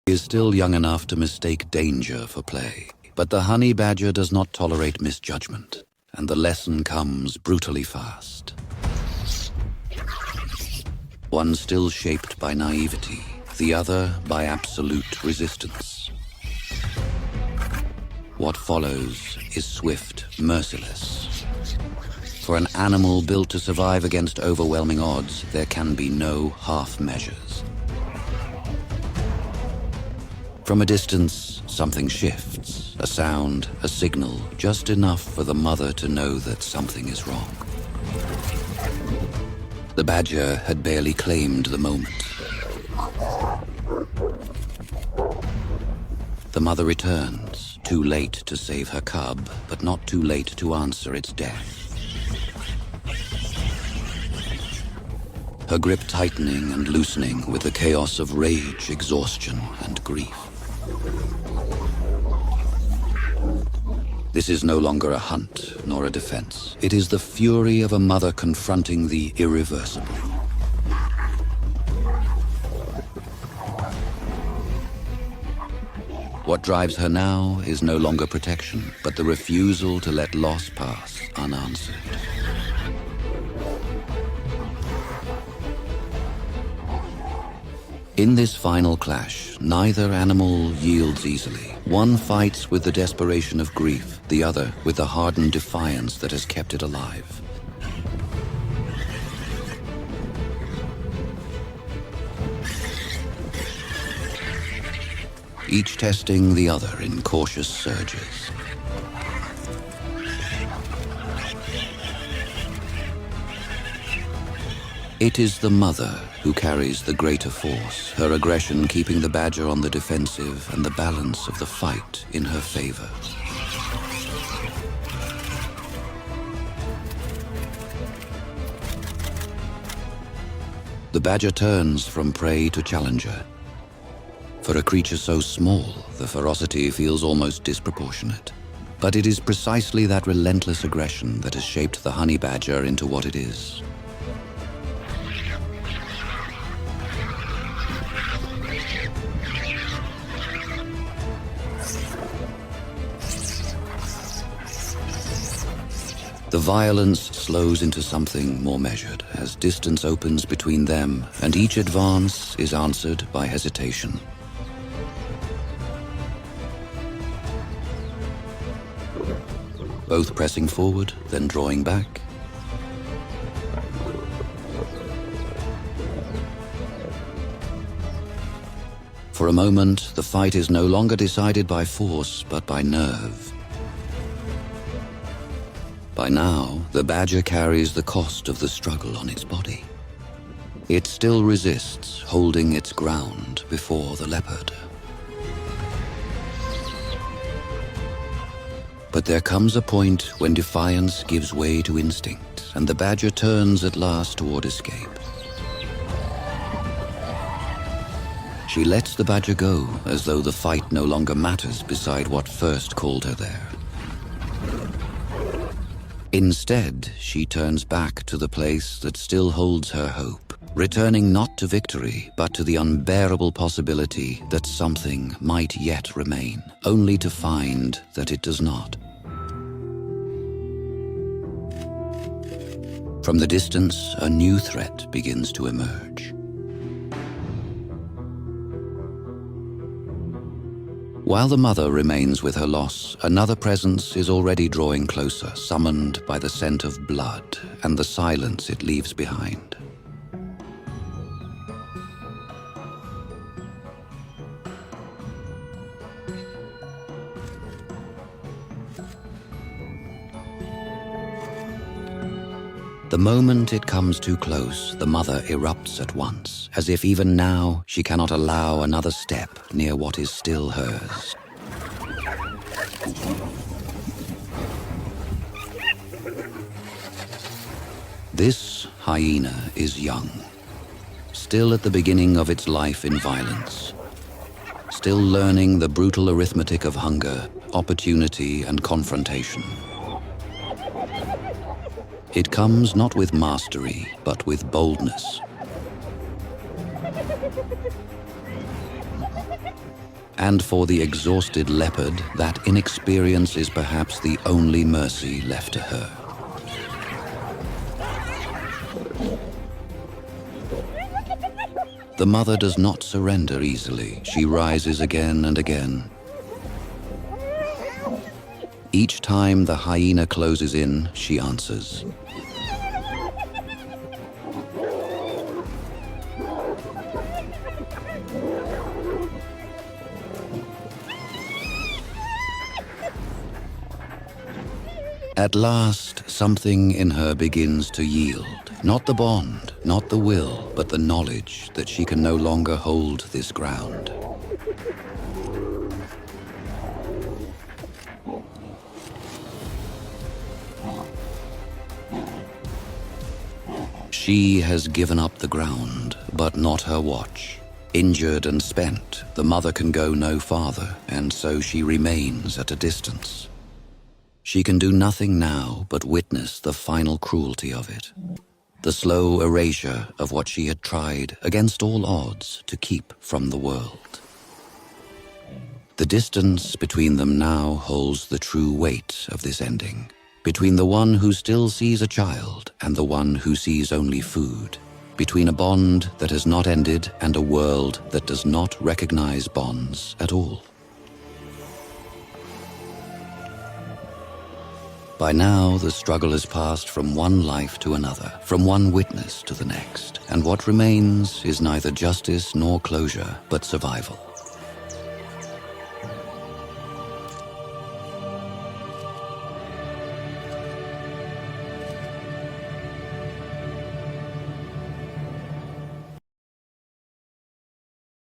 He is still young enough to mistake danger for play, but the honey badger does not tolerate misjudgment, and the lesson comes brutally fast. One still shaped by naivety, the other by absolute resistance. What follows is swift, merciless. For an animal built to survive against overwhelming odds, there can be no half measures. From a distance, something shifts, a sound, a signal, just enough for the mother to know that something is wrong. The badger had barely claimed the moment. The mother returns, too late to save her cub, but not too late to answer its death. Her grip tightening and loosening with the chaos of rage, exhaustion, and grief. This is no longer a hunt, nor a defense. It is the fury of a mother confronting the irreversible. What drives her now is no longer protection, but the refusal to let loss pass unanswered. In this final clash, neither animal yields easily. One fights with the desperation of grief, the other with the hardened defiance that has kept it alive. Each testing the other in cautious surges. It is the mother who carries the greater force, her aggression keeping the badger on the defensive and the balance of the fight in her favor. The badger turns from prey to challenger. For a creature so small, the ferocity feels almost disproportionate. But it is precisely that relentless aggression that has shaped the honey badger into what it is. The violence slows into something more measured as distance opens between them, and each advance is answered by hesitation. Both pressing forward, then drawing back. For a moment, the fight is no longer decided by force, but by nerve. By now, the badger carries the cost of the struggle on its body. It still resists, holding its ground before the leopard. But there comes a point when defiance gives way to instinct, and the badger turns at last toward escape. She lets the badger go, as though the fight no longer matters beside what first called her there. Instead, she turns back to the place that still holds her hope, returning not to victory, but to the unbearable possibility that something might yet remain, only to find that it does not. From the distance, a new threat begins to emerge. While the mother remains with her loss, another presence is already drawing closer, summoned by the scent of blood and the silence it leaves behind. The moment it comes too close, the mother erupts at once, as if even now she cannot allow another step near what is still hers. This hyena is young, still at the beginning of its life in violence, still learning the brutal arithmetic of hunger, opportunity, and confrontation. It comes not with mastery, but with boldness. And for the exhausted leopard, that inexperience is perhaps the only mercy left to her. The mother does not surrender easily. She rises again and again. Each time the hyena closes in, she answers. At last, something in her begins to yield. Not the bond, not the will, but the knowledge that she can no longer hold this ground. She has given up the ground, but not her watch. Injured and spent, the mother can go no farther, and so she remains at a distance. She can do nothing now but witness the final cruelty of it, the slow erasure of what she had tried against all odds to keep from the world. The distance between them now holds the true weight of this ending, between the one who still sees a child and the one who sees only food, between a bond that has not ended and a world that does not recognize bonds at all. By now, the struggle has passed from one life to another, from one witness to the next, and what remains is neither justice nor closure, but survival.